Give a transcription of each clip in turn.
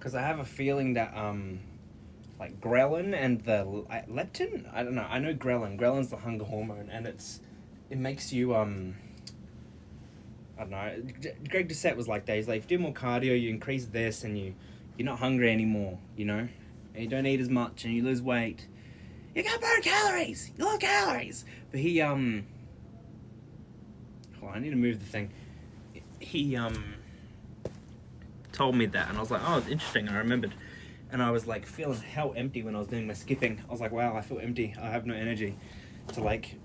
Because I have a feeling that like ghrelin and the leptin. I don't know. I know ghrelin. Ghrelin's the hunger hormone, and it makes you I don't know. Greg Doucette was like that. He's like, if you do more cardio, you increase this, and you're not hungry anymore. You know, and you don't eat as much, and you lose weight. You gotta burn calories. You love calories. But he hold on, I need to move the thing. He told me that, and I was like, oh, it's interesting. I remembered, and I was like feeling hell empty when I was doing my skipping. I was like, wow, I feel empty. I have no energy to like.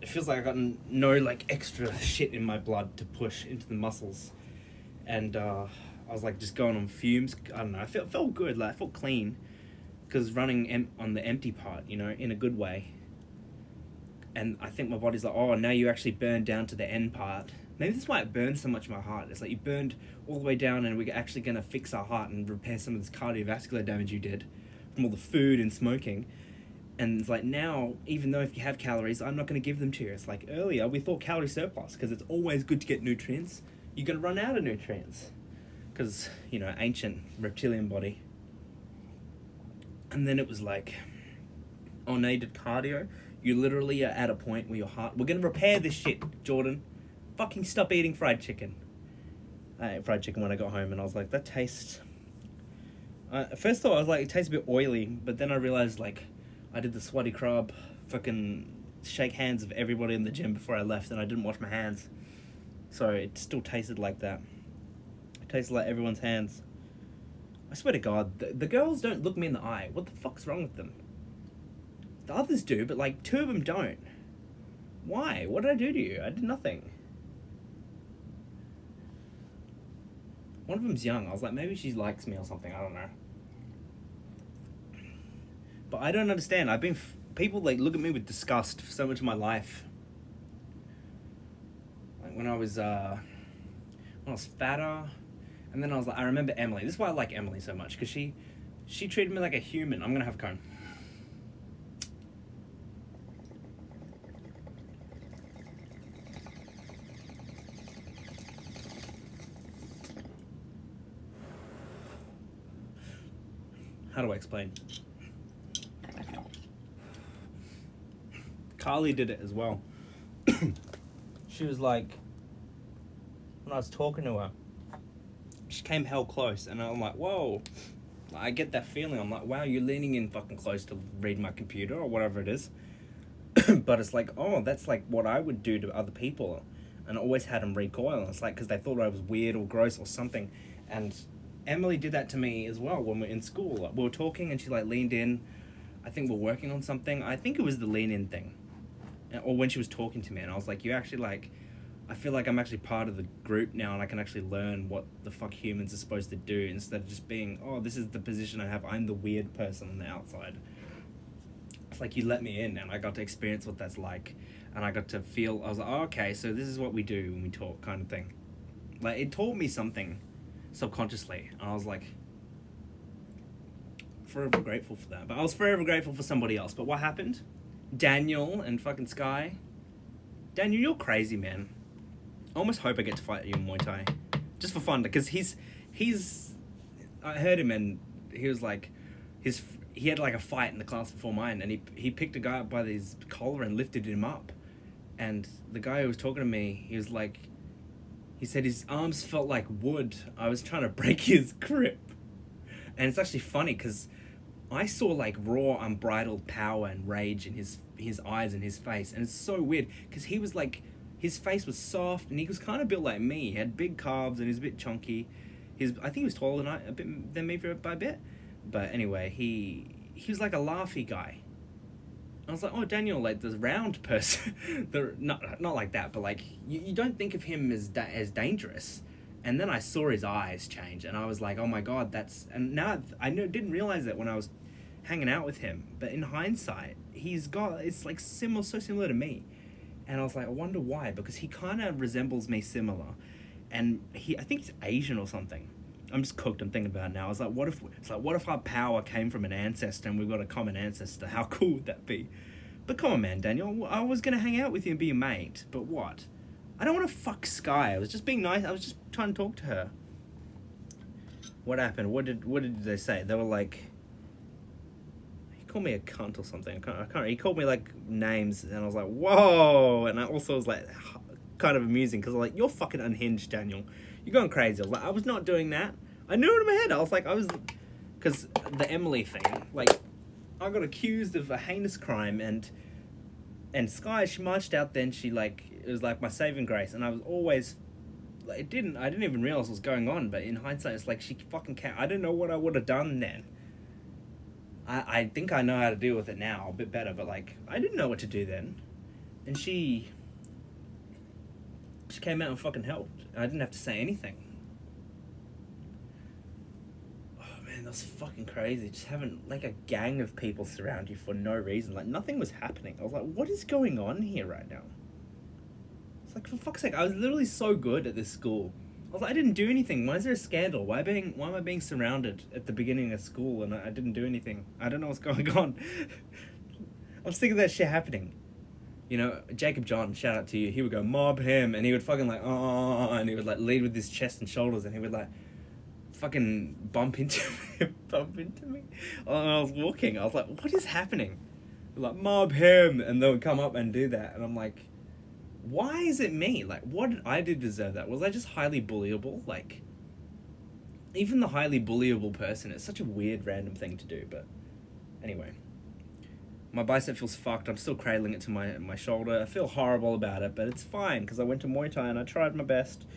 It feels like I got no like extra shit in my blood to push into the muscles, and I was like just going on fumes. I don't know. I felt good. Like I felt clean, because running on the empty part, you know, in a good way. And I think my body's like, oh, now you actually burned down to the end part. Maybe that's why it burns so much in my heart. It's like you burned all the way down, and we're actually going to fix our heart and repair some of this cardiovascular damage you did from all the food and smoking. And it's like now, even though if you have calories, I'm not going to give them to you. It's like earlier, we thought calorie surplus, because it's always good to get nutrients. You're going to run out of nutrients. Because, you know, ancient reptilian body. And then it was like, oh, now you did cardio. You literally are at a point where your heart... We're going to repair this shit, Jordan. Fucking stop eating fried chicken. I ate fried chicken when I got home, and I was like, that tastes... at first thought, I was like, it tastes a bit oily. But then I realized, like, I did the sweaty crab fucking shake hands of everybody in the gym before I left, and I didn't wash my hands. So it still tasted like that. It tasted like everyone's hands. I swear to God, the girls don't look me in the eye. What the fuck's wrong with them? The others do, but like 2 of them don't. Why? What did I do to you? I did nothing. One of them's young. I was like, maybe she likes me or something. I don't know. But I don't understand. People like look at me with disgust for so much of my life. Like when I was fatter. And then I was like, I remember Emily. This is why I like Emily so much, because she treated me like a human. I'm gonna have a cone. How do I explain? Carly did it as well. She was like, when I was talking to her, she came hell close, and I'm like, whoa. I get that feeling. I'm like, wow, you're leaning in fucking close to read my computer or whatever it is. But it's like, oh, that's like what I would do to other people. And I always had them recoil. It's like, because they thought I was weird or gross or something. And Emily did that to me as well when we were in school. Like, we were talking, and she like leaned in. I think we're working on something. I think it was the lean in thing. Or when she was talking to me, and I was like, you actually like... I feel like I'm actually part of the group now, and I can actually learn what the fuck humans are supposed to do, instead of just being, oh, this is the position I have, I'm the weird person on the outside. It's like you let me in, and I got to experience what that's like, and I got to feel, I was like, oh, okay, so this is what we do when we talk, kind of thing. Like, it taught me something subconsciously, and I was like, forever grateful for that. But I was forever grateful for somebody else. But what happened? Daniel and fucking Sky. Daniel, you're crazy, man. I almost hope I get to fight you in Muay Thai. Just for fun, because he's... I heard him, and he was like... He had like a fight in the class before mine, and he picked a guy up by his collar and lifted him up. And the guy who was talking to me, he was like... He said his arms felt like wood. I was trying to break his grip. And it's actually funny, because I saw like raw, unbridled power and rage in his eyes and his face. And it's so weird, because he was like... His face was soft, and he was kind of built like me. He had big calves, and he was a bit chunky. I think he was taller than me by a bit. But anyway, he was like a laughy guy. I was like, oh, Daniel, like the round person. Not like that, but like you don't think of him as dangerous. And then I saw his eyes change, and I was like, oh my God, and now didn't realize that when I was hanging out with him. But in hindsight, it's like so similar to me. And I was like, I wonder why, because he kind of resembles me similar. And I think he's Asian or something. I'm just cooked. I'm thinking about it now. I was like, what if our power came from an ancestor, and we've got a common ancestor? How cool would that be? But come on, man, Daniel. I was going to hang out with you and be your mate. But what? I don't want to fuck Sky. I was just being nice. I was just trying to talk to her. What happened? What did they say? They were like, he called me a cunt or something. I can't. He called me like names, and I was like, whoa. And I also was like, kind of amusing because I'm like, you're fucking unhinged, Daniel. You're going crazy. I was like, I was not doing that. I knew it in my head. I was like, because the Emily thing, like, I got accused of a heinous crime, and Sky, she marched out then, it was like my saving grace, and I was always, like, I didn't even realize what was going on, but in hindsight, it's like, she fucking can't, I don't know what I would have done then. I think I know how to deal with it now, a bit better, but, like, I didn't know what to do then, and she came out and fucking helped, I didn't have to say anything. Man, that's fucking crazy. Just having like a gang of people surround you for no reason. Like nothing was happening. I was like, what is going on here right now? It's like, for fuck's sake, I was literally so good at this school. I was like, I didn't do anything. Why is there a scandal? Why am I being surrounded at the beginning of school and I didn't do anything? I don't know what's going on. I'm sick of that shit happening. You know, Jacob John, shout out to you. He would go, mob him, and he would fucking like, oh, and he would like lead with his chest and shoulders, and he would like fucking bump into me. I was walking. I was like, what is happening? Like, mob him, and they would come up and do that, and I'm like, why is it me? Like, what did I do to deserve that? Was I just highly bullyable? Like, even the highly bullyable person, it's such a weird random thing to do. But anyway, my bicep feels fucked. I'm still cradling it to my shoulder. I feel horrible about it, but it's fine because I went to Muay Thai and I tried my best.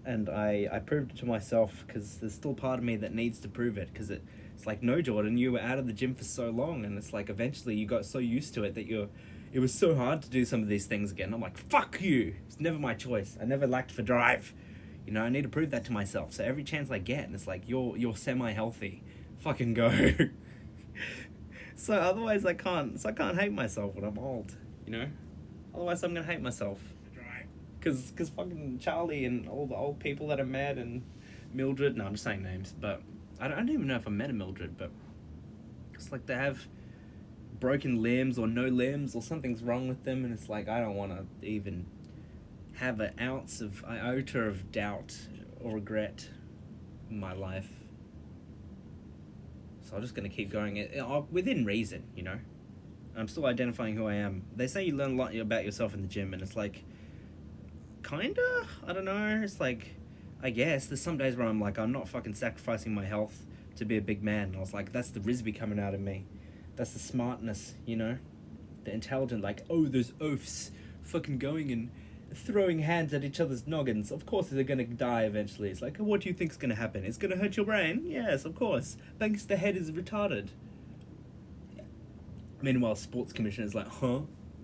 And I proved it to myself because there's still part of me that needs to prove it because it's like, no, Jordan, you were out of the gym for so long, and it's like eventually you got so used to it that it was so hard to do some of these things again. I'm like, fuck you. It's never my choice. I never lacked for drive. You know, I need to prove that to myself. So every chance I get, and it's like, you're semi-healthy. Fucking go. So otherwise I can't hate myself when I'm old, you know? Otherwise I'm gonna hate myself. Because fucking Charlie and all the old people that I met and Mildred, no, I'm just saying names, but I don't even know if I met a Mildred, but it's like they have broken limbs or no limbs or something's wrong with them, and it's like, I don't want to even have an ounce of iota of doubt or regret in my life. So I'm just going to keep going within reason, you know? I'm still identifying who I am. They say you learn a lot about yourself in the gym, and it's like, kinda? I don't know. It's like, I guess there's some days where I'm like, I'm not fucking sacrificing my health to be a big man. And I was like, that's the Rizby coming out of me. That's the smartness, you know? The intelligent, like, oh, those oafs fucking going and throwing hands at each other's noggins. Of course they're gonna die eventually. It's like, what do you think's gonna happen? It's gonna hurt your brain? Yes, of course. Thanks, the head is retarded. Meanwhile, sports commissioner is like, huh?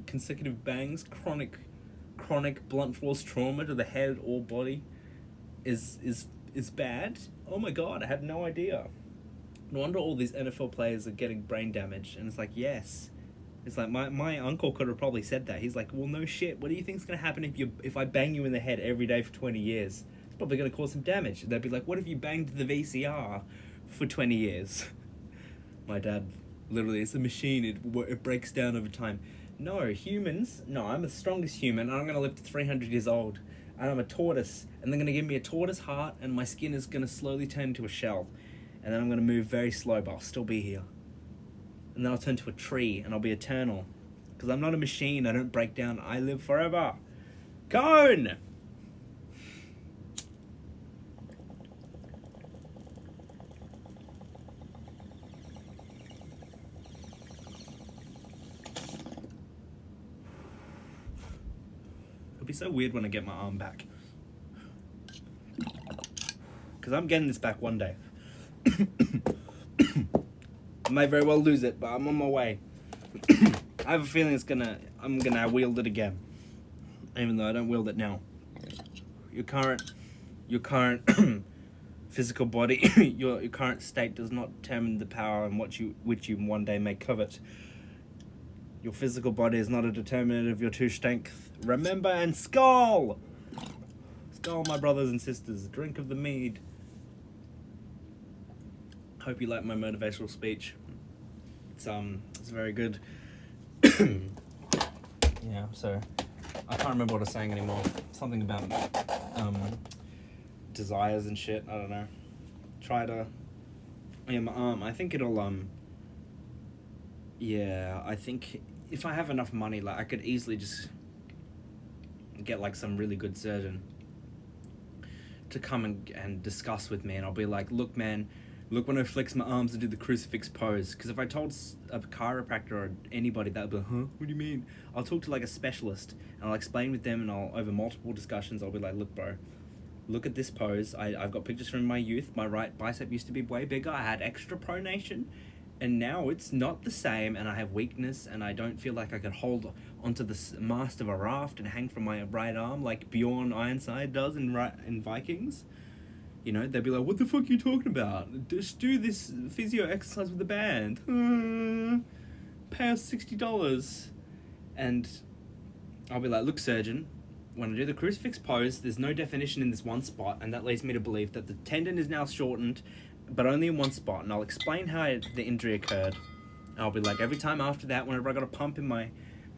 Consecutive bangs, chronic blunt force trauma to the head or body is bad. Oh my god, I had no idea. No wonder all these NFL players are getting brain damage. And it's like, yes. It's like my uncle could have probably said that. He's like, well, no shit. What do you think's gonna happen if I bang you in the head every day for 20 years? It's probably gonna cause some damage. They'd be like, what if you banged the VCR for 20 years? My dad, literally, it's a machine. It breaks down over time. No, humans. No, I'm the strongest human, and I'm gonna live to 300 years old. And I'm a tortoise, and they're gonna give me a tortoise heart, and my skin is gonna slowly turn into a shell. And then I'm gonna move very slow, but I'll still be here. And then I'll turn to a tree, and I'll be eternal. Because I'm not a machine, I don't break down, I live forever. Cone! It'll be so weird when I get my arm back. Because I'm getting this back one day. I may very well lose it, but I'm on my way. I have a feeling I'm gonna wield it again. Even though I don't wield it now. Your current physical body, your current state does not determine the power and which you one day may covet. Your physical body is not a determinant of your true strength. Remember and skull! Skull, my brothers and sisters. Drink of the mead. Hope you like my motivational speech. It's very good. Yeah, so I can't remember what I was saying anymore. Something about desires and shit. I don't know. try to... Yeah, my arm. I think it'll, yeah, I think if I have enough money, like, I could easily just get, like, some really good surgeon to come and discuss with me, and I'll be like, look, man, look when I flex my arms and do the crucifix pose. Because if I told a chiropractor or anybody, that would be like, huh, what do you mean? I'll talk to, like, a specialist, and I'll explain with them, and over multiple discussions, I'll be like, look, bro, look at this pose. I've got pictures from my youth. My right bicep used to be way bigger. I had extra pronation, and now it's not the same, and I have weakness, and I don't feel like I could hold onto the mast of a raft and hang from my right arm like Bjorn Ironside does in Vikings. You know, they'd be like, what the fuck are you talking about? Just do this physio exercise with the band. Pay us $60. And I'll be like, look, surgeon, when I do the crucifix pose, there's no definition in this one spot, and that leads me to believe that the tendon is now shortened, but only in one spot. And I'll explain how the injury occurred. And I'll be like, every time after that, whenever I got a pump in my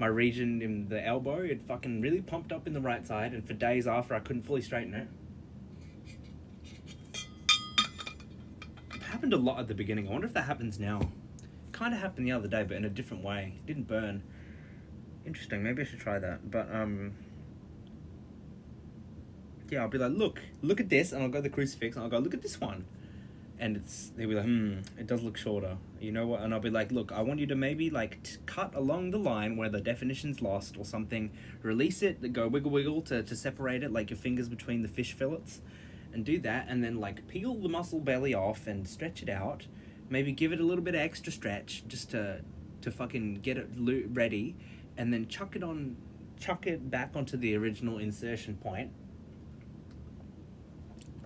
region in the elbow, it fucking really pumped up in the right side, and for days after, I couldn't fully straighten it. It happened a lot at the beginning. I wonder if that happens now. It kind of happened the other day, but in a different way. It didn't burn. Interesting. Maybe I should try that. But, yeah, I'll be like, look at this, and I'll go to the crucifix, and I'll go, look at this one. And they'll be like, it does look shorter. You know what? And I'll be like, look, I want you to maybe, like, cut along the line where the definition's lost or something. Release it, go wiggle to separate it, like your fingers between the fish fillets. And do that, and then, like, peel the muscle belly off and stretch it out. Maybe give it a little bit of extra stretch just to fucking get it ready. And then chuck it back onto the original insertion point.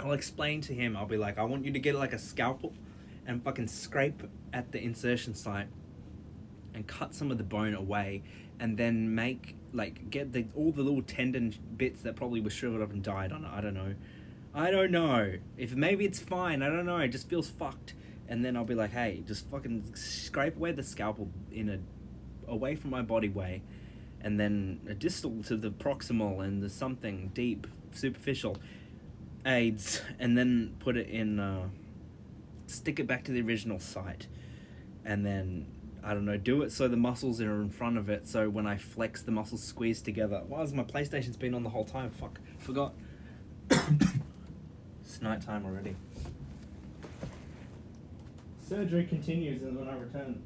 I'll explain to him, I'll be like, I want you to get like a scalpel and fucking scrape at the insertion site and cut some of the bone away, and then get all the little tendon bits that probably were shriveled up and died on it. I don't know. If maybe it's fine, I don't know, it just feels fucked. And then I'll be like, hey, just fucking scrape away the scalpel away from my body way, and then a distal to the proximal and the something deep, superficial aids, and then put it in, stick it back to the original site, and then, I don't know, do it so the muscles are in front of it, so when I flex, the muscles squeeze together. Why has my PlayStation's been on the whole time? Fuck, forgot. It's nighttime already. Surgery continues when I return.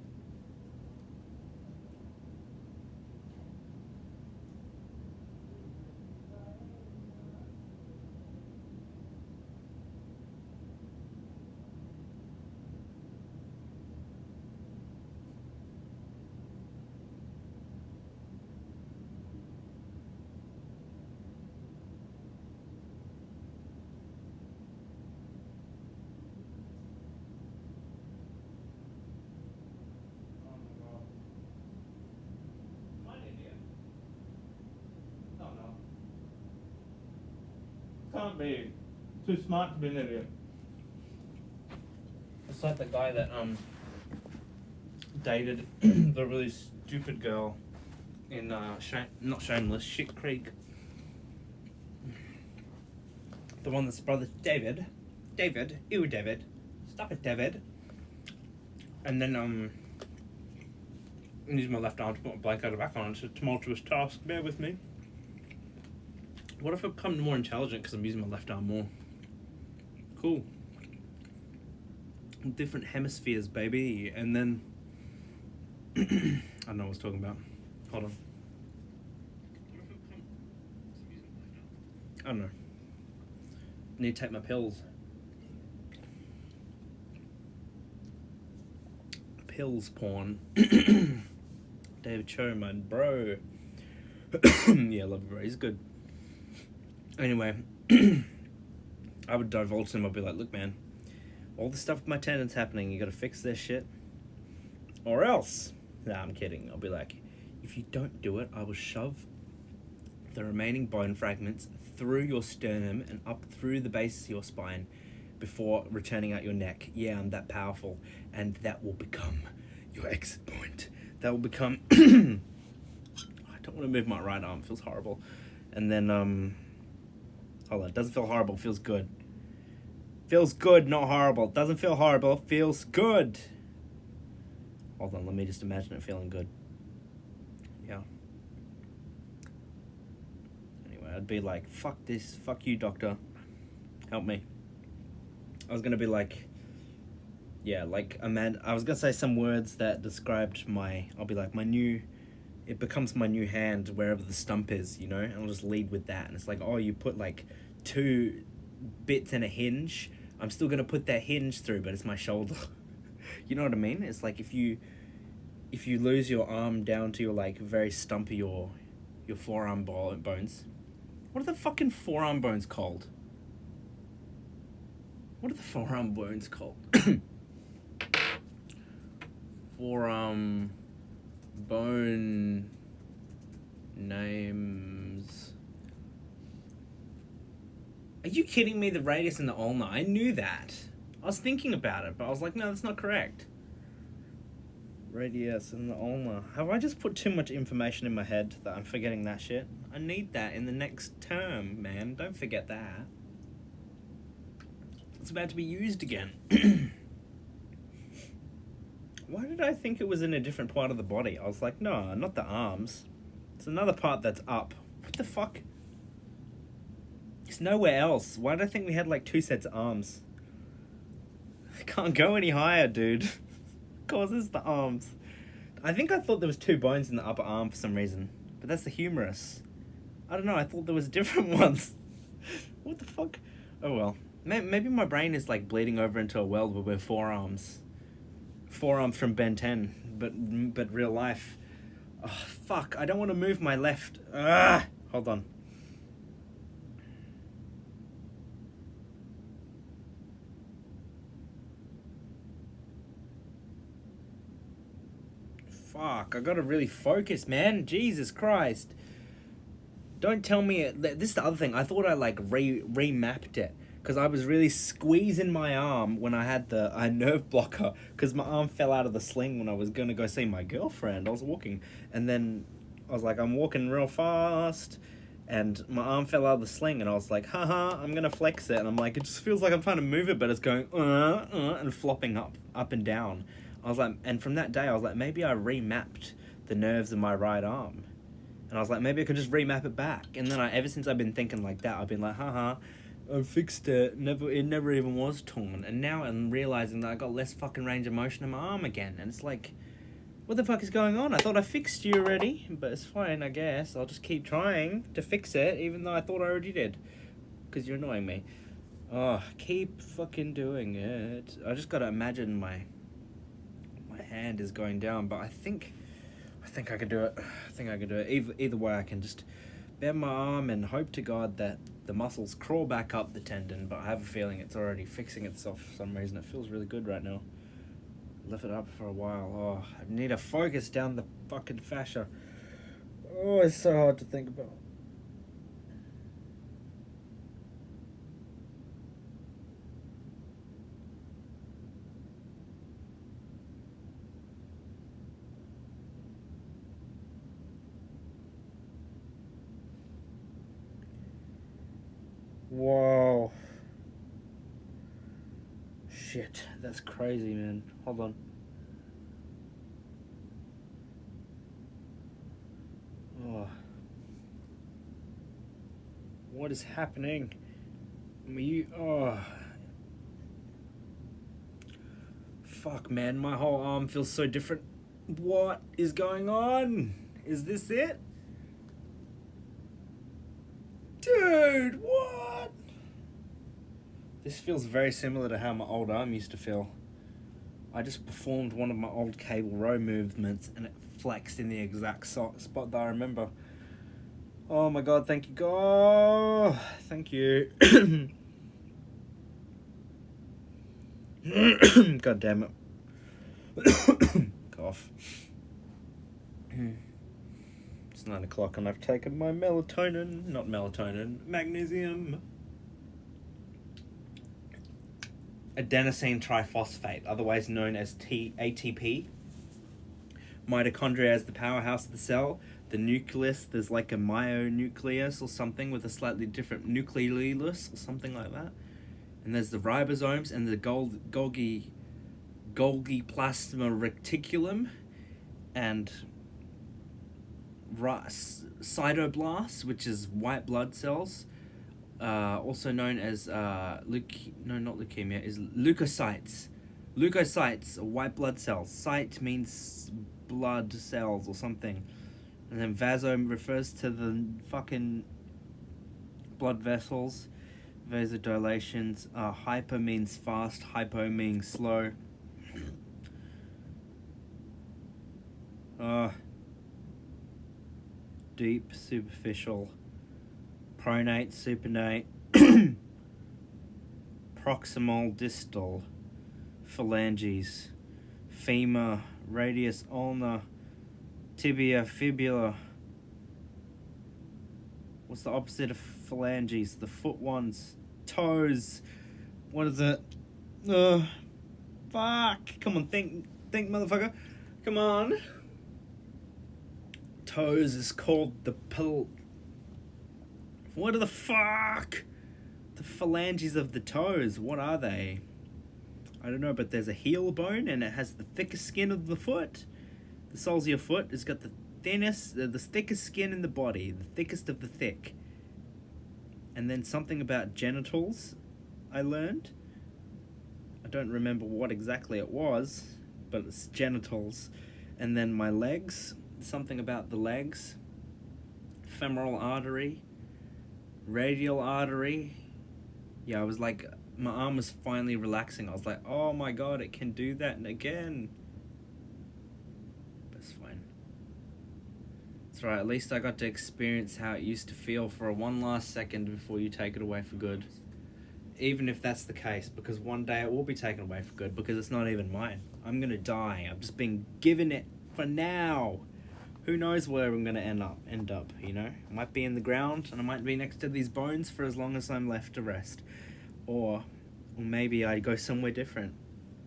Can't be. Too smart to be an idiot. It's like the guy that dated the really stupid girl in not Shameless, Shit Creek. The one that's brother David, ew David, stop it David. And then use my left arm to put my blanket back on. It's a tumultuous task. Bear with me. What if I become more intelligent because I'm using my left arm more? Cool. Different hemispheres, baby. And then... I don't know what I was talking about. Hold on. I don't know. Need to take my pills. Pills porn. David Cho, man, bro. Yeah, I love you, bro. He's good. Anyway, I would divulge to him. I'd be like, look, man, all the stuff with my tendons happening, you gotta fix this shit, or else. Nah, I'm kidding. I'll be like, if you don't do it, I will shove the remaining bone fragments through your sternum and up through the base of your spine before returning out your neck. Yeah, I'm that powerful, and that will become your exit point. That will become... I don't want to move my right arm. It feels horrible. And then, hold on, it doesn't feel horrible, it feels good. Feels good, not horrible. Doesn't feel horrible, feels good. Hold on, let me just imagine it feeling good. Yeah. Anyway, I'd be like, fuck this, fuck you, doctor. Help me. I was gonna be like, yeah, like, I was gonna say some words that described I'll be like, it becomes my new hand wherever the stump is, you know? And I'll just lead with that. And it's like, oh, you put like 2 bits in a hinge. I'm still gonna put that hinge through, but it's my shoulder. You know what I mean? It's like if you lose your arm down to your like very stump of your forearm bones. What are the fucking forearm bones called? What are the forearm bones called? Forearm bone names. Are you kidding me? The radius and the ulna. I knew that. I was thinking about it, but I was like, no, that's not correct. Radius and the ulna. Have I just put too much information in my head that I'm forgetting that shit? I need that in the next term, man. Don't forget that. It's about to be used again. Why did I think it was in a different part of the body? I was like, no, not the arms. It's another part that's up. What the fuck? It's nowhere else. Why did I think we had like 2 sets of arms? I can't go any higher, dude. Of course, it's the arms. I think I thought there was 2 bones in the upper arm for some reason. But that's the humerus. I don't know, I thought there was different ones. What the fuck? Oh well. Maybe my brain is like bleeding over into a world where we're forearms. Forearms from Ben 10, but real life. Oh, fuck, I don't want to move my left. Hold on. Fuck, I gotta really focus, man. Jesus Christ. Don't tell me this is the other thing. I thought I like remapped it. Because I was really squeezing my arm when I had the nerve blocker. Because my arm fell out of the sling when I was going to go see my girlfriend. I was walking. And then I was like, I'm walking real fast. And my arm fell out of the sling. And I was like, haha, I'm going to flex it. And I'm like, it just feels like I'm trying to move it. But it's going, and flopping up and down. I was like, and from that day, I was like, maybe I remapped the nerves in my right arm. And I was like, maybe I could just remap it back. And then ever since I've been thinking like that, I've been like, haha. I fixed it. It never even was torn. And now I'm realizing that I got less fucking range of motion in my arm again. And it's like, what the fuck is going on? I thought I fixed you already, but it's fine, I guess. I'll just keep trying to fix it, even though I thought I already did. Because you're annoying me. Oh, keep fucking doing it. I just gotta imagine my hand is going down, but I think I could do it. I think I could do it. Either way, I can just bend my arm and hope to God that the muscles crawl back up the tendon, but I have a feeling it's already fixing itself for some reason. It feels really good right now. Left it up for a while. Oh, I need to focus down the fucking fascia. Oh, it's so hard to think about. Whoa. Shit, that's crazy, man. Hold on. Oh. What is happening? Oh. Fuck, man, my whole arm feels so different. What is going on? Is this it? Dude, what? This feels very similar to how my old arm used to feel. I just performed one of my old cable row movements and it flexed in the exact spot that I remember. Oh my god, thank you, God. Thank you. God damn it. Cough. It's 9 o'clock and I've taken my melatonin. Not melatonin, magnesium. Adenosine triphosphate, otherwise known as ATP. Mitochondria is the powerhouse of the cell. The nucleus, there's like a myonucleus or something with a slightly different nucleolus or something like that. And there's the ribosomes and the Golgi plasma reticulum and cytoblasts, which is white blood cells, also known as not leukemia, is leukocytes. Leukocytes are white blood cells. Cyte means blood cells or something. And then vaso refers to the fucking blood vessels. Vasodilations. Hyper means fast. Hypo means slow. Deep, superficial. Pronate, supinate. Proximal, distal. Phalanges. Femur, radius, ulna. Tibia, fibula. What's the opposite of phalanges? The foot ones. Toes. What is it? Fuck. Come on, think, motherfucker. Come on. Toes is called the What the fuck? The phalanges of the toes. What are they? I don't know, but there's a heel bone and it has the thickest skin of the foot. The soles of your foot has got the thickest skin in the body, the thickest of the thick. And then something about genitals I learned. I don't remember what exactly it was, but it's genitals. And then my legs, something about the legs. Femoral artery, radial artery. Yeah, I was like, my arm was finally relaxing. I was like, oh my god, it can do that and again. But it's fine. It's right, at least I got to experience how it used to feel for one last second before you take it away for good. Even if that's the case, because one day it will be taken away for good, because it's not even mine. I'm gonna die. I've just been given it for now. Who knows where I'm gonna end up, you know? I might be in the ground, and I might be next to these bones for as long as I'm left to rest. Or maybe I go somewhere different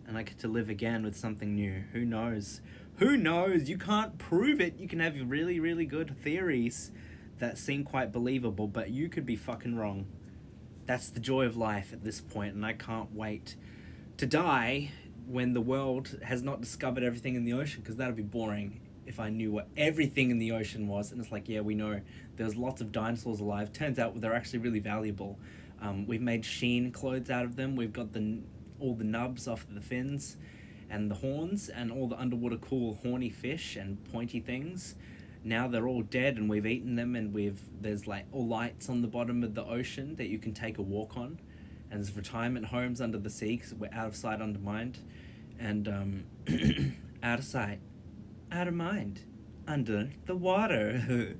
and I get to live again with something new. Who knows? Who knows? You can't prove it. You can have really, really good theories that seem quite believable, but you could be fucking wrong. That's the joy of life at this point, and I can't wait to die when the world has not discovered everything in the ocean, because that'd be boring if I knew what everything in the ocean was. And it's like, yeah, we know there's lots of dinosaurs alive. Turns out they're actually really valuable. We've made sheen clothes out of them. We've got all the nubs off the fins and the horns and all the underwater cool horny fish and pointy things. Now they're all dead and we've eaten them, and there's like all lights on the bottom of the ocean that you can take a walk on, and there's retirement homes under the sea because we're out of sight, under mind, and out of sight, out of mind, under the water.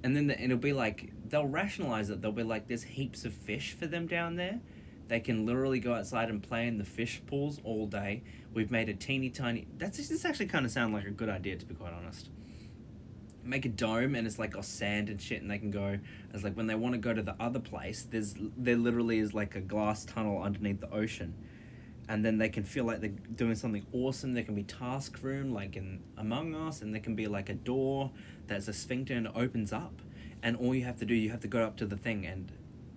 And then it'll be like, they'll rationalize it. They'll be like, there's heaps of fish for them down there. They can literally go outside and play in the fish pools all day. We've made a teeny tiny... This actually kind of sounds like a good idea, to be quite honest. Make a dome, and it's like got sand and shit, and they can go... It's like when they want to go to the other place, there literally is like a glass tunnel underneath the ocean. And then they can feel like they're doing something awesome. There can be task room, like in Among Us, and there can be like a door that's a sphincter and it opens up. And all you have to do, you have to go up to the thing, and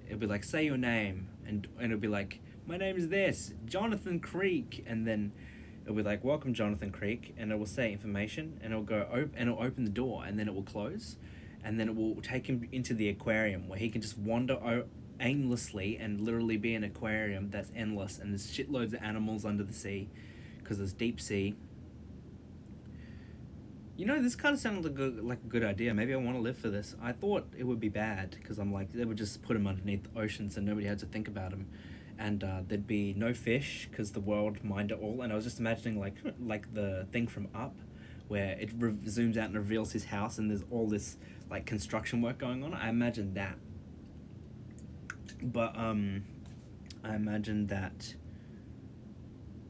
it'll be like, say your name, and it'll be like, my name is this, Jonathan Creek, and then it'll be like, welcome Jonathan Creek, and it will say information, and it'll go and it'll open the door, and then it will close, and then it will take him into the aquarium where he can just wander aimlessly and literally be an aquarium that's endless, and there's shitloads of animals under the sea because there's deep sea. You know, this kind of sounded like a good idea. Maybe I want to live for this. I thought it would be bad because I'm like, they would just put them underneath the ocean so nobody had to think about them, and there'd be no fish because the world mined it all. And I was just imagining like the thing from Up, where it zooms out and reveals his house, and there's all this like construction work going on. I imagined that. But I imagined that,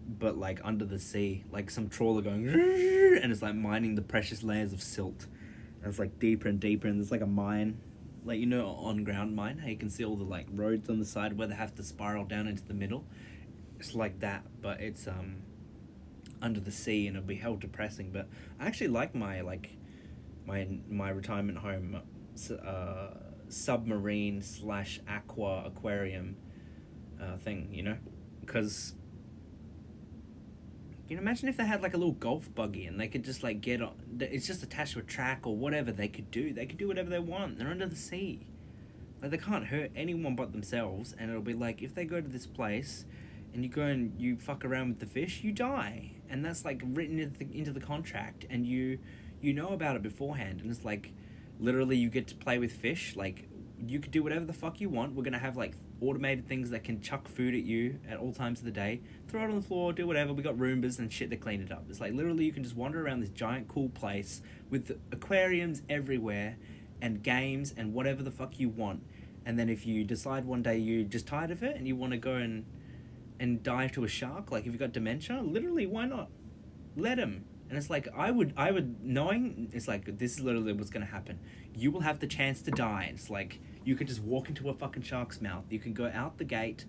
but like under the sea, like some trawler going, and it's like mining the precious layers of silt, and it's like deeper and deeper, and there's like a mine, like, you know, on ground mine, how you can see all the like roads on the side where they have to spiral down into the middle. It's like that, but it's under the sea, and it'll be hell depressing. But I actually like my retirement home, submarine / aqua aquarium. thing, you know, because you know, imagine if they had like a little golf buggy and they could just like get on. It's just attached to a track or whatever. They could do. They could do whatever they want. They're under the sea. Like they can't hurt anyone but themselves. And it'll be like if they go to this place, and you go and you fuck around with the fish, you die. And that's like written into the contract, and you know about it beforehand. And it's like literally you get to play with fish. Like you could do whatever the fuck you want. We're gonna have like automated things that can chuck food at you at all times of the day, throw it on the floor, do whatever. We got Roombas and shit that clean it up. It's like literally you can just wander around this giant cool place with aquariums everywhere and games and whatever the fuck you want. And then if you decide one day you're just tired of it and you want to go and dive to a shark, like if you've got dementia, literally why not? Let him. And it's like I would knowing it's like this is literally what's gonna happen. You will have the chance to die. It's like you could just walk into a fucking shark's mouth. You can go out the gate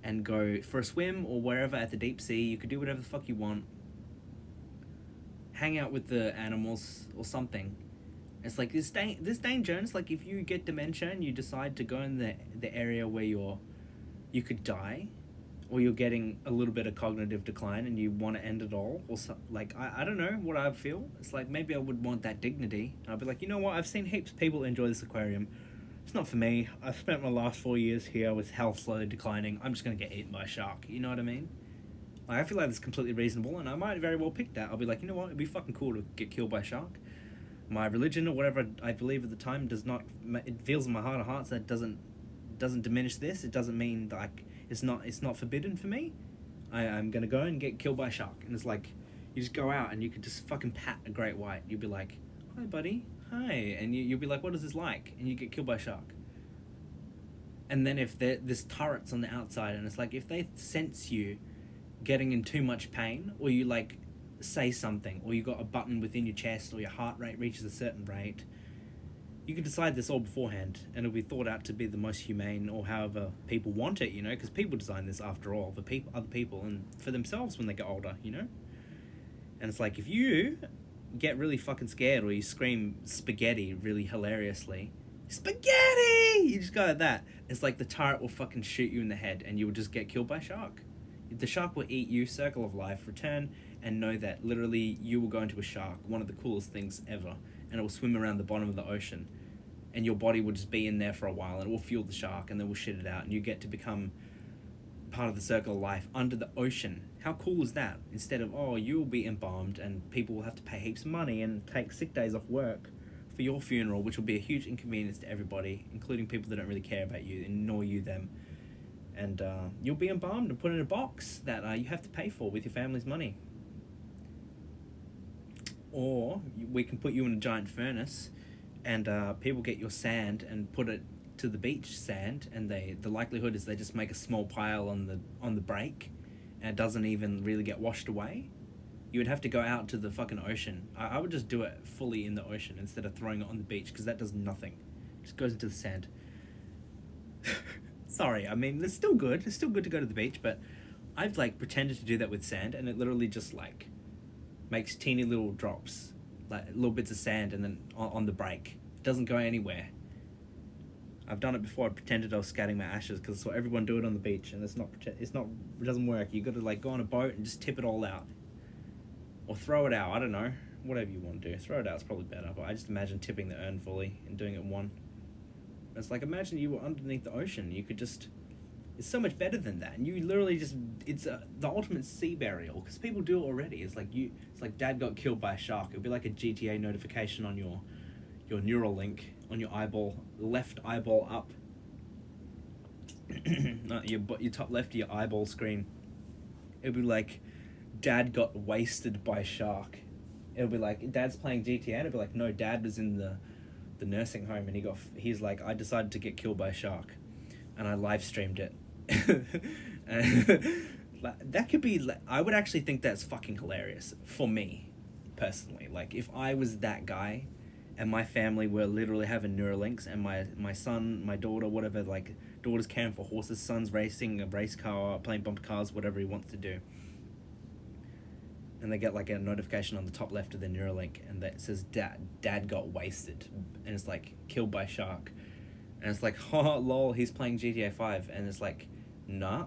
and go for a swim or wherever at the deep sea. You could do whatever the fuck you want. Hang out with the animals or something. It's like this danger. And it's like if you get dementia and you decide to go in the area where you could die, or you're getting a little bit of cognitive decline and you want to end it all, or so, like I don't know what I feel. It's like maybe I would want that dignity. And I'd be like, you know what? I've seen heaps of people enjoy this aquarium. It's not for me. I've spent my last 4 years here with health slowly declining. I'm just gonna get eaten by a shark. You know what I mean? Like I feel like it's completely reasonable, and I might very well pick that. I'll be like, you know what? It'd be fucking cool to get killed by a shark. My religion or whatever I believe at the time does not. It feels in my heart of hearts that doesn't diminish this. It doesn't mean like it's not forbidden for me. I'm gonna go and get killed by a shark, and it's like you just go out and you could just fucking pat a great white. You'd be like, hi buddy, hi, and you'll be like, what is this like? And you get killed by a shark. And then if there's turrets on the outside, and it's like if they sense you getting in too much pain, or you like say something, or you got a button within your chest, or your heart rate reaches a certain rate, you can decide this all beforehand, and it'll be thought out to be the most humane, or however people want it, you know, because people design this after all for other people and for themselves when they get older, you know. And it's like if you get really fucking scared, or you scream spaghetti really hilariously, spaghetti, you just go like that, it's like the turret will fucking shoot you in the head and you will just get killed by a shark. The shark will eat you, circle of life, return, and know that literally you will go into a shark, one of the coolest things ever, and it will swim around the bottom of the ocean, and your body will just be in there for a while, and it will fuel the shark, and then we'll shit it out, and you get to become part of the circle of life under the ocean. How cool is that? Instead of, oh, you will be embalmed, and people will have to pay heaps of money and take sick days off work for your funeral, which will be a huge inconvenience to everybody, including people that don't really care about you, and nor you them. And you'll be embalmed and put in a box that you have to pay for with your family's money. Or we can put you in a giant furnace, and people get your sand and put it to the beach sand, and the likelihood is they just make a small pile on the break, and it doesn't even really get washed away. You would have to go out to the fucking ocean. I would just do it fully in the ocean instead of throwing it on the beach, because that does nothing. It just goes into the sand. Sorry, I mean, it's still good. It's still good to go to the beach, but I've, like, pretended to do that with sand, and it literally just, like, makes teeny little drops, like, little bits of sand, and then on the break. It doesn't go anywhere. I've done it before. I pretended I was scatting my ashes, because I saw everyone do it on the beach, and it doesn't work. You got to, like, go on a boat and just tip it all out. Or throw it out, I don't know. Whatever you want to do. Throw it out is probably better, but I just imagine tipping the urn fully and doing it one. It's like, imagine you were underneath the ocean. You could just... It's so much better than that. And you literally just... It's the ultimate sea burial. Because people do it already. It's like dad got killed by a shark. It would be like a GTA notification on your neural link. On your eyeball. Left eyeball up. No, your top left of your eyeball screen. It would be like... Dad got wasted by a shark. It would be like... Dad's playing GTA. And it would be like, no, Dad was in the nursing home, and he's like, I decided to get killed by a shark, and I live streamed it. That could be, I would actually think that's fucking hilarious for me personally. Like, if I was that guy and my family were literally having Neuralinks, and my son, my daughter, whatever, like, daughter's caring for horses, son's racing a race car, playing bumper cars, whatever he wants to do, and they get like a notification on the top left of their Neuralink, and that says dad got wasted, and it's like killed by shark, and it's like, oh lol, he's playing GTA 5, and it's like nah.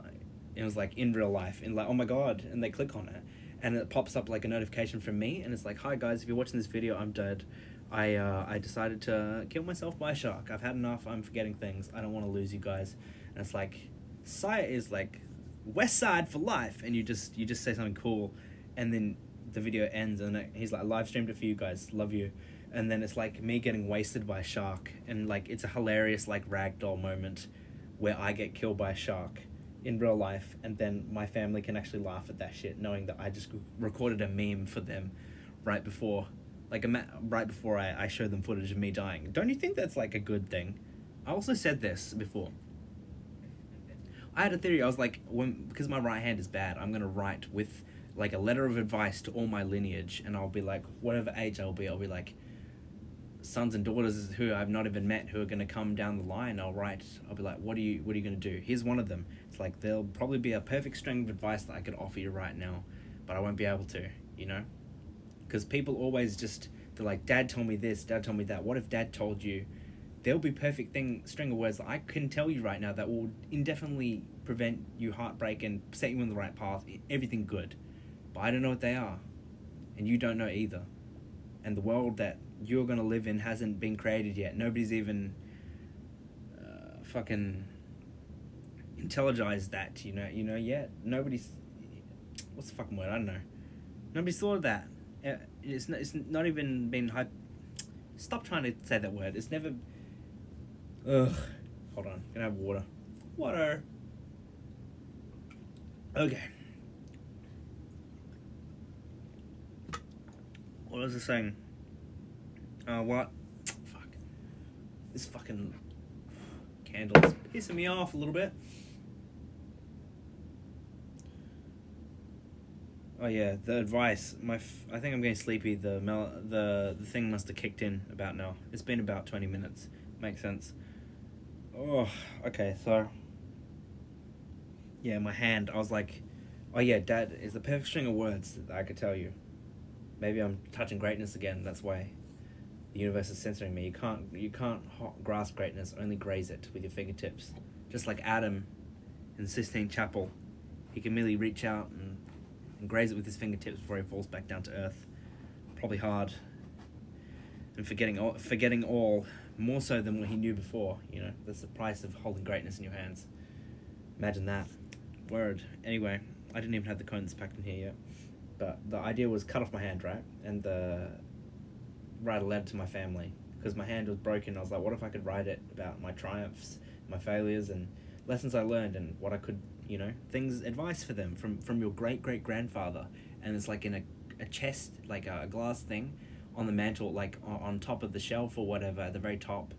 It was like in real life, and like, oh my god, and they click on it, and it pops up like a notification from me, and it's like, hi guys, if you're watching this video, I'm dead. I decided to kill myself by a shark. I've had enough. I'm forgetting things. I don't want to lose you guys. And it's like, Sire is like, West Side for life, and you just say something cool, and then the video ends, and he's like, live streamed it for you guys. Love you. And then it's like me getting wasted by a shark, and like it's a hilarious like ragdoll moment where I get killed by a shark in real life, and then my family can actually laugh at that shit, knowing that I just recorded a meme for them right before, like right before I show them footage of me dying. Don't you think that's like a good thing? I also said this before. I had a theory. I was like, because my right hand is bad, I'm gonna write with like a letter of advice to all my lineage, and I'll be like, whatever age I'll be like, sons and daughters who I've not even met who are gonna come down the line. I'll be like, what are you gonna do? Here's one of them. It's like, there'll probably be a perfect string of advice that I could offer you right now, but I won't be able to, you know? Because people always they're like, Dad told me this, Dad told me that. What if Dad told you? There'll be perfect string of words that I can tell you right now that will indefinitely prevent you heartbreak and set you on the right path, everything good. But I don't know what they are, and you don't know either. And the world that you're gonna live in hasn't been created yet. Nobody's even fucking intelligized that, you know yet. Nobody's, what's the fucking word? I don't know. Nobody's thought of that. It's not even been hype. Stop trying to say that word. It's never. Ugh. Hold on. Gonna have water. Water. Okay. What was I saying? What? Fuck. This fucking candle is pissing me off a little bit. Oh yeah, the advice. I think I'm getting sleepy. The thing must have kicked in about now. It's been about 20 minutes. Makes sense. Oh, okay. So yeah, my hand. I was like, oh yeah, Dad is the perfect string of words that I could tell you. Maybe I'm touching greatness again. That's why the universe is censoring me. You can't grasp greatness. Only graze it with your fingertips. Just like Adam in the Sistine Chapel, he can merely reach out and graze it with his fingertips before he falls back down to earth. Probably hard. And forgetting all, more so than what he knew before. You know, that's the price of holding greatness in your hands. Imagine that. Word. Anyway, I didn't even have the cones packed in here yet. But the idea was cut off my hand, right? And write a letter to my family. Because my hand was broken, I was like, what if I could write it about my triumphs, my failures, and lessons I learned, and what I could, you know, advice for them from your great-great-grandfather. And it's like in a chest, like a glass thing, on the mantle, like on top of the shelf or whatever, at the very top,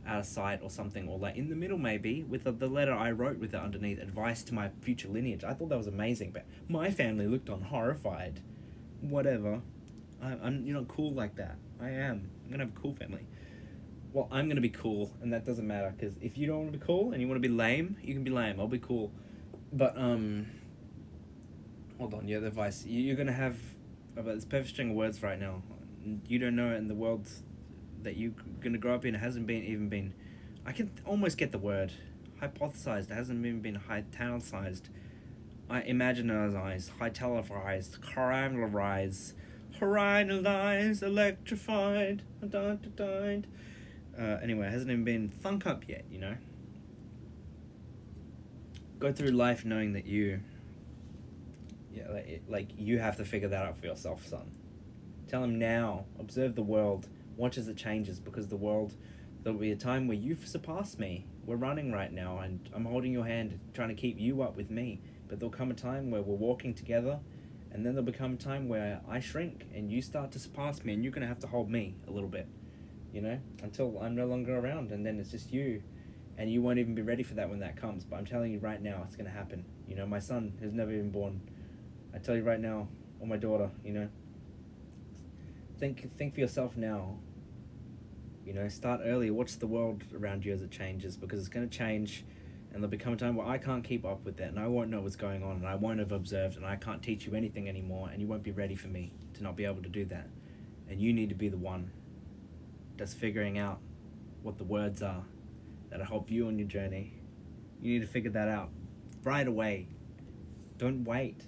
out of sight or something, or like in the middle maybe, with the letter I wrote with it underneath, advice to my future lineage. I thought that was amazing, but my family looked on horrified. Whatever. You're not cool like that. I am. I'm gonna have a cool family. Well, I'm gonna be cool, and that doesn't matter, because if you don't want to be cool and you want to be lame, you can be lame. I'll be cool. But hold on. Yeah, the advice you're gonna have about this perfect string of words right now. You don't know it in the world that you're gonna grow up in. It hasn't even been. I can almost get the word hypothesized. It hasn't even been italicized. Imaginized, italicized, caramelized, horizonalized, electrified. Anyway, it hasn't even been thunk up yet. You know. Go through life knowing that you you have to figure that out for yourself, son. Tell him now. Observe the world. Watch as it changes, because there'll be a time where you've surpassed me. We're running right now, and I'm holding your hand, trying to keep you up with me. But there'll come a time where we're walking together, and then there'll become a time where I shrink, and you start to surpass me, and you're going to have to hold me a little bit, you know, until I'm no longer around, and then it's just you. And you won't even be ready for that when that comes. But I'm telling you right now, it's going to happen. You know, my son has never been born. I tell you right now, or my daughter, you know, think for yourself now. You know, start early. Watch the world around you as it changes, because it's going to change, and there'll become a time where I can't keep up with that, and I won't know what's going on, and I won't have observed, and I can't teach you anything anymore, and you won't be ready for me to not be able to do that. And you need to be the one that's figuring out what the words are that'll help you on your journey. You need to figure that out right away. Don't wait.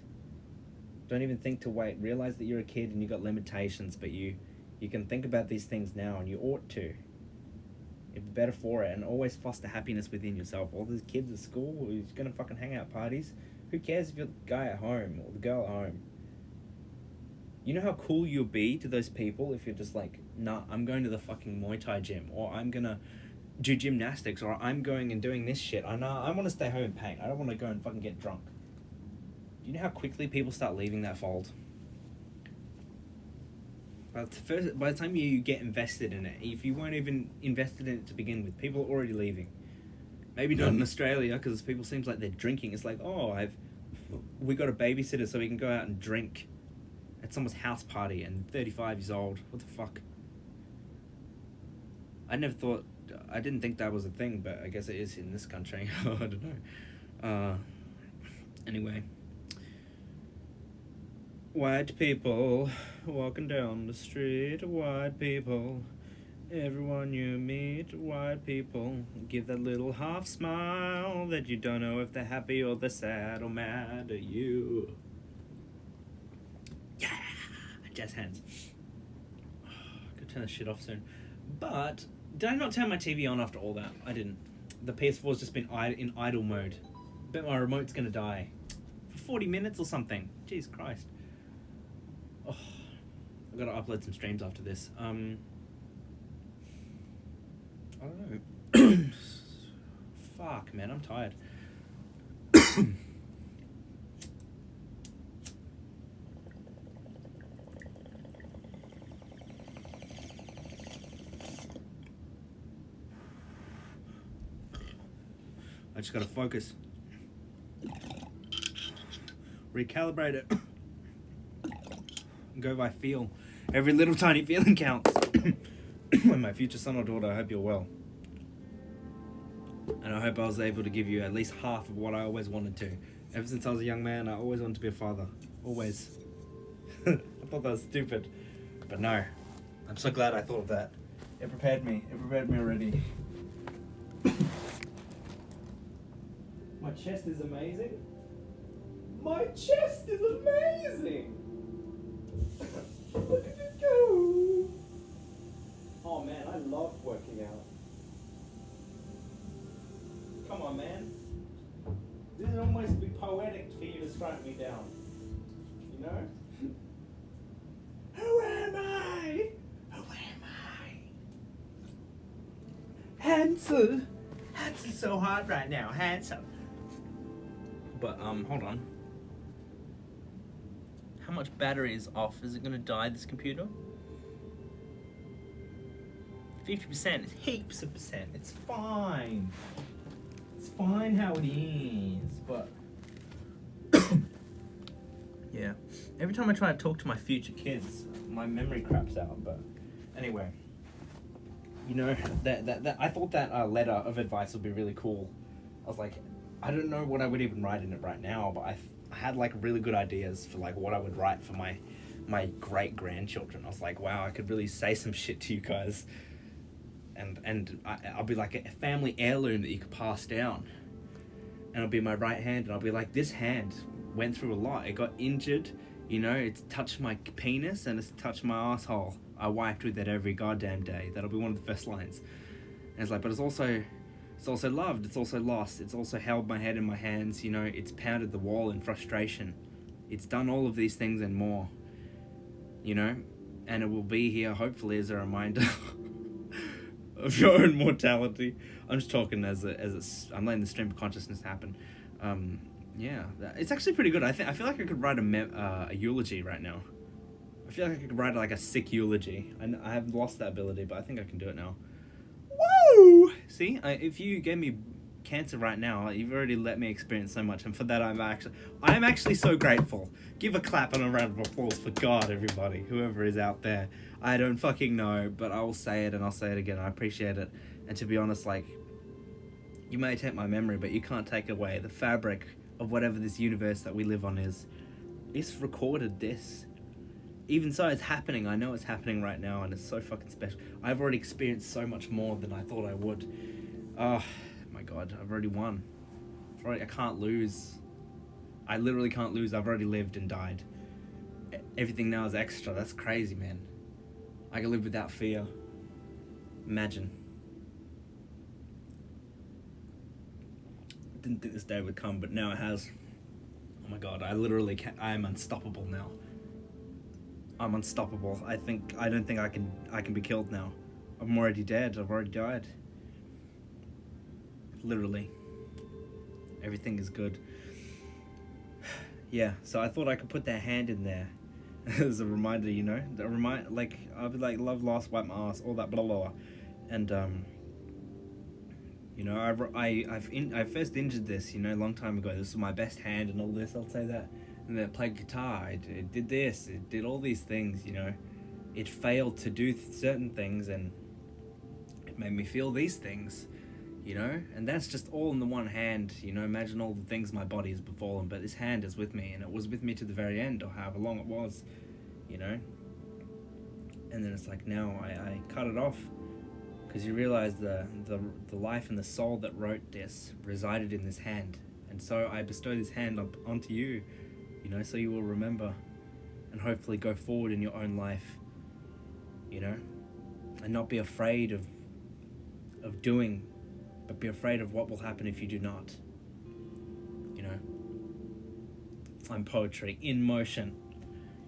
Don't even think to wait. Realize that you're a kid and you got limitations, but you can think about these things now, and you ought to. It'd be better for it, and always foster happiness within yourself. All those kids at school who's gonna fucking hang out parties. Who cares if you're the guy at home or the girl at home? You know how cool you'll be to those people if you're just like, nah, I'm going to the fucking Muay Thai gym, or I'm gonna do gymnastics, or I'm going and doing this shit. I want to stay home and paint. I don't want to go and fucking get drunk. Do you know how quickly people start leaving that fold? By the time you get invested in it, if you weren't even invested in it to begin with, people are already leaving. Maybe not in Australia, because people seems like they're drinking. It's like, we got a babysitter so we can go out and drink at someone's house party, and 35 years old. What the fuck? I didn't think that was a thing, but I guess it is in this country. I don't know. Anyway. White people walking down the street, white people. Everyone you meet, white people. Give that little half smile that you don't know if they're happy or they're sad or mad at you. Yeah! Jazz hands. I could turn this shit off soon. But, did I not turn my TV on after all that? I didn't. The PS4's just been in idle mode. Bet my remote's gonna die. For 40 minutes or something. Jesus Christ. Oh, I've gotta upload some streams after this. I don't know. Fuck, man, I'm tired. I just gotta focus. Recalibrate it. Go by feel. Every little tiny feeling counts. When my future son or daughter, I hope you're well. And I hope I was able to give you at least half of what I always wanted to. Ever since I was a young man, I always wanted to be a father. Always. I thought that was stupid. But no. I'm so glad I thought of that. It prepared me. It prepared me already. My chest is amazing. My chest is amazing! Look at it go! Oh man, I love working out. Come on, man. This would almost be poetic for you to strike me down. You know? Who am I? Who am I? Hansel. Hansel's so hard right now, Hansel. But, hold on. How much battery is off? Is it gonna die, this computer? 50%. It's heaps of percent. It's fine. It's fine how it is. But yeah. Every time I try to talk to my future kids, my memory craps out. But anyway, you know that I thought that letter of advice would be really cool. I was like, I don't know what I would even write in it right now, but I had like really good ideas for like what I would write for my great grandchildren. I was like, wow, I could really say some shit to you guys, and I'll be like a family heirloom that you could pass down, and it'll be my right hand, and I'll be like, this hand went through a lot. It got injured, you know. It's touched my penis and it's touched my asshole. I wiped with it every goddamn day. That'll be one of the first lines. And it's like, but it's also loved, it's also lost, it's also held my head in my hands, you know, it's pounded the wall in frustration. It's done all of these things and more, you know, and it will be here, hopefully, as a reminder of your own mortality. I'm just talking I'm letting the stream of consciousness happen. Yeah, it's actually pretty good. I feel like I could write a eulogy right now. I feel like I could write like a sick eulogy. I have lost that ability, but I think I can do it now. Woo! See, if you gave me cancer right now, you've already let me experience so much, and for that I'm actually so grateful. Give a clap and a round of applause for God, everybody, whoever is out there. I don't fucking know, but I will say it and I'll say it again. I appreciate it, and to be honest, like, you may take my memory, but you can't take away the fabric of whatever this universe that we live on is. It's recorded this. Even so, it's happening. I know it's happening right now, and it's so fucking special. I've already experienced so much more than I thought I would. Oh, my God. I've already won. I can't lose. I literally can't lose. I've already lived and died. Everything now is extra. That's crazy, man. I can live without fear. Imagine. Didn't think this day would come, but now it has. Oh my god, I literally I am unstoppable now. I'm unstoppable. I don't think I can be killed now. I'm already dead. I've already died. Literally. Everything is good. Yeah, so I thought I could put that hand in there as a reminder, you know? Like, I'll be like, love, lost, wipe my ass, all that blah blah blah. And you know, I first injured this, you know, a long time ago. This was my best hand and all this, I'll say that. And then I played guitar, it did this, it did all these things, you know. It failed to do certain things, and it made me feel these things, you know. And that's just all in the one hand, you know. Imagine all the things my body has befallen, but this hand is with me, and it was with me to the very end, or however long it was, you know. And then it's like, now I cut it off, because you realize the life and the soul that wrote this resided in this hand. And so I bestow this hand onto you, you know, so you will remember and hopefully go forward in your own life, you know, and not be afraid of doing, but be afraid of what will happen if you do not, you know. I'm poetry in motion,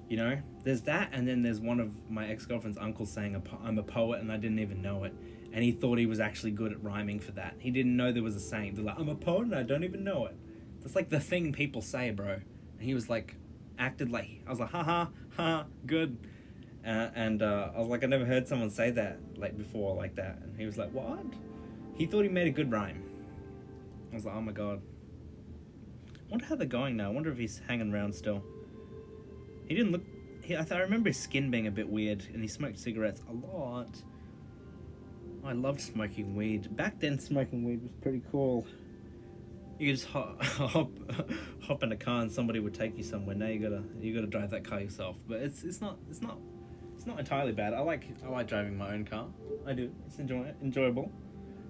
you know. There's that, and then there's one of my ex-girlfriend's uncles saying I'm a poet, and I didn't even know it. And he thought he was actually good at rhyming for that. He didn't know there was a saying. They're like, I'm a poet and I don't even know it. That's like the thing people say, bro. And he was like, acted like, I was like, ha ha, ha, good. And I was like, I never heard someone say that like before like that. And he was like, what? He thought he made a good rhyme. I was like, oh my god. I wonder how they're going now. I wonder if he's hanging around still. He didn't look... I remember his skin being a bit weird, and he smoked cigarettes a lot. I loved smoking weed. Back then, smoking weed was pretty cool. You could just hop in a car and somebody would take you somewhere. Now you gotta drive that car yourself. But it's not entirely bad. I like driving my own car. I do. It's enjoyable.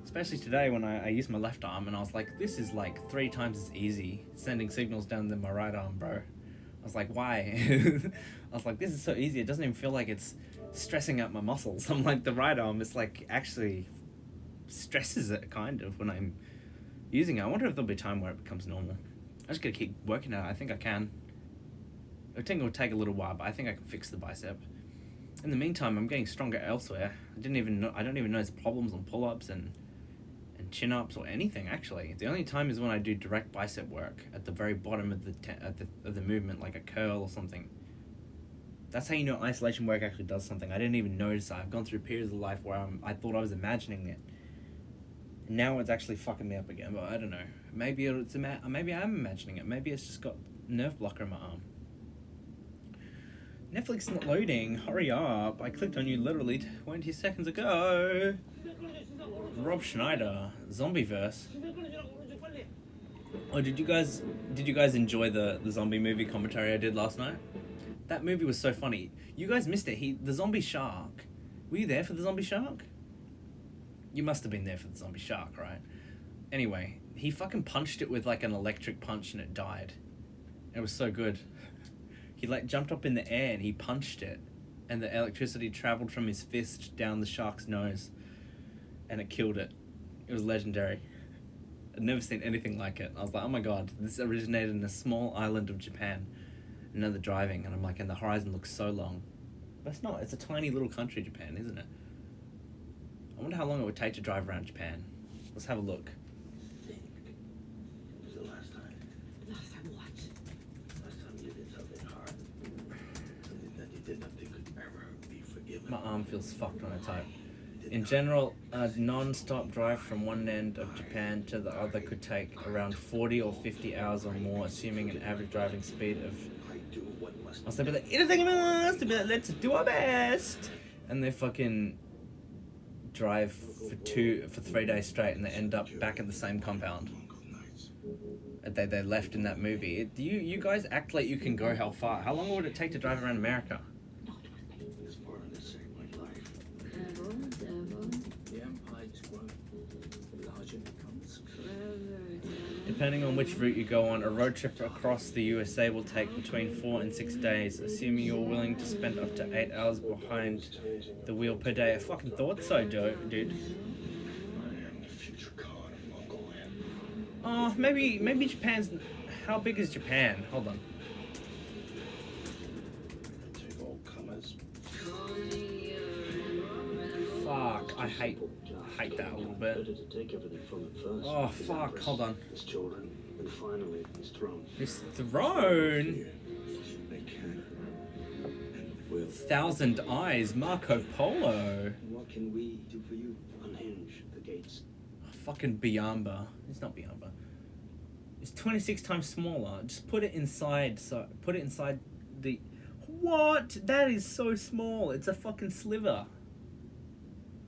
Especially today when I use my left arm, and I was like, this is like 3 times as easy sending signals down than my right arm, bro. I was like, why? I was like, this is so easy. It doesn't even feel like it's stressing out my muscles. I'm like, the right arm is like actually stresses it kind of when I'm using it. I wonder if there'll be a time where it becomes normal. I just gotta keep working at it. I think I can. I think it'll take a little while, but I think I can fix the bicep. In the meantime, I'm getting stronger elsewhere. I don't even know there's problems on pull-ups and chin-ups or anything, actually. The only time is when I do direct bicep work at the very bottom of the movement, like a curl or something. That's how you know isolation work actually does something. I didn't even notice. I've gone through periods of life where I thought I was imagining it. And now it's actually fucking me up again, but I don't know. Maybe maybe I'm imagining it. Maybe it's just got nerve blocker in my arm. Netflix not loading. Hurry up. I clicked on you literally 20 seconds ago. Rob Schneider, Zombieverse. Oh, did you guys enjoy the zombie movie commentary I did last night? That movie was so funny. You guys missed it. The zombie shark. Were you there for the zombie shark? You must have been there for the zombie shark, right? Anyway, he fucking punched it with like an electric punch and it died. It was so good. He like jumped up in the air and he punched it, and the electricity traveled from his fist down the shark's nose, and it killed it. It was legendary. I'd never seen anything like it. I was like, oh my god, this originated in a small island of Japan. And now they're driving, and I'm like, and the horizon looks so long. But it's not. It's a tiny little country, Japan, isn't it? I wonder how long it would take to drive around Japan. Let's have a look. When was the last time? Last time what? Last time you did something hard. Something that you did not think could ever be forgiven. My arm feels fucked when I type. In general, a non-stop drive from one end of Japan to the other could take around 40 or 50 hours or more, assuming an average driving speed of... I'll say, let's do our best! And they fucking drive for 3 days straight, and they end up back at the same compound that they left in that movie. You guys act like you can go how far? How long would it take to drive around America? This part of this saved my life. Devil. The empire is growing. The larger it becomes. Clever. Depending on which route you go on, a road trip across the USA will take between 4 and 6 days, assuming you're willing to spend up to 8 hours behind the wheel per day. I fucking thought so, dude. I am the future god of Mongoland. Oh, maybe Japan's... How big is Japan? Hold on. Take all comers. Fuck, I hate that a little bit. Better to take everything from it first. Oh, His fuck, empress, hold on. His children, and finally his throne. His throne? They can and will. 1,000 Eyes, Marco Polo. What can we do for you? Unhinge the gates. Fucking Biamba. It's not Biamba. It's 26 times smaller. Just put it inside. So put it inside the... What? That is so small. It's a fucking sliver.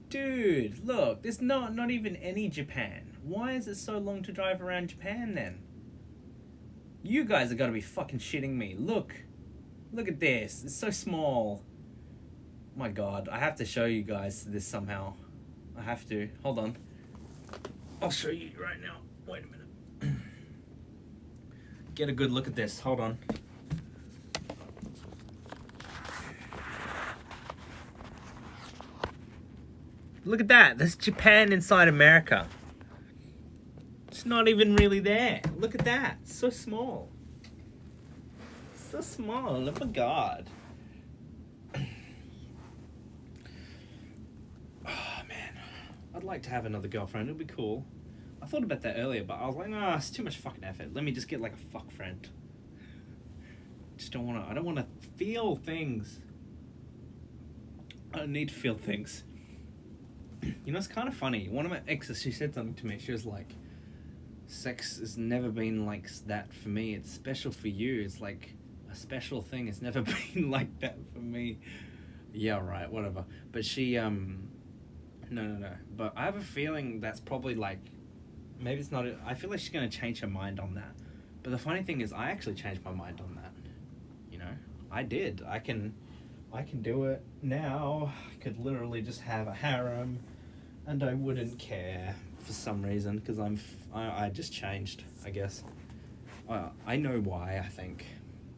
Dude, look. There's not even any Japan. Why is it so long to drive around Japan then? You guys are gotta be fucking shitting me. Look. Look at this. It's so small. My god. I have to show you guys this somehow. I have to. Hold on. I'll show you right now. Wait a minute. Get a good look at this. Hold on. Look at that. That's Japan inside America. It's not even really there. Look at that. It's so small. So small. Oh my god. Oh man. I'd like to have another girlfriend. It'd be cool. I thought about that earlier, but I was like, nah, it's too much fucking effort. Let me just get like a fuck friend. I don't wanna feel things. I don't need to feel things. You know, it's kind of funny. One of my exes, she said something to me. She was like, sex has never been like that for me. It's special for you. It's like a special thing. It's never been like that for me. Yeah, right, whatever. But she, no. But I have a feeling that's probably like, maybe it's not, I feel like she's going to change her mind on that. But the funny thing is, I actually changed my mind on that. You know, I did. I can do it now. I could literally just have a harem and I wouldn't care for some reason, because I just changed, I guess. I know why, I think.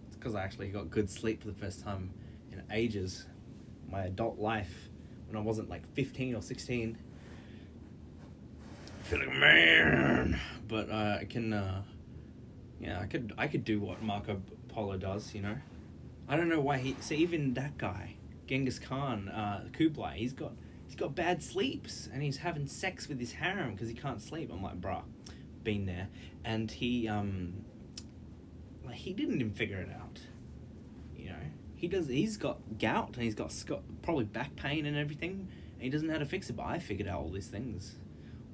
It's because I actually got good sleep for the first time in ages. My adult life, when I wasn't like 15 or 16. I feel like a man. But I can, yeah, I could do what Marco Polo does, you know? I don't know why see, even that guy, Genghis Khan, Kublai, he's got bad sleeps, and he's having sex with his harem because he can't sleep. I'm like, bruh, been there. And he didn't even figure it out, you know? He's got gout, and he's got probably back pain and everything, and he doesn't know how to fix it, but I figured out all these things.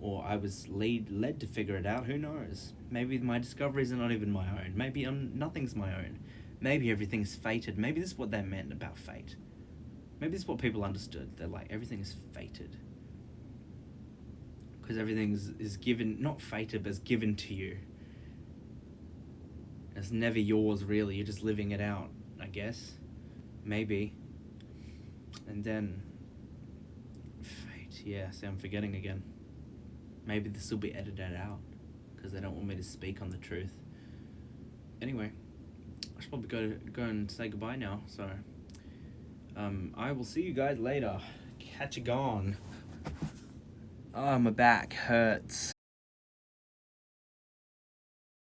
Or I was led to figure it out, who knows? Maybe my discoveries are not even my own. Maybe nothing's my own. Maybe everything's fated. Maybe this is what they meant about fate. Maybe this is what people understood. They're like, everything is fated. Because everything is given, not fated, but it's given to you. It's never yours, really. You're just living it out, I guess. Maybe. And then... fate. Yeah, see, I'm forgetting again. Maybe this will be edited out, because they don't want me to speak on the truth. Anyway. I should probably go and say goodbye now, so I will see you guys later. Catch you gone. Oh, my back hurts.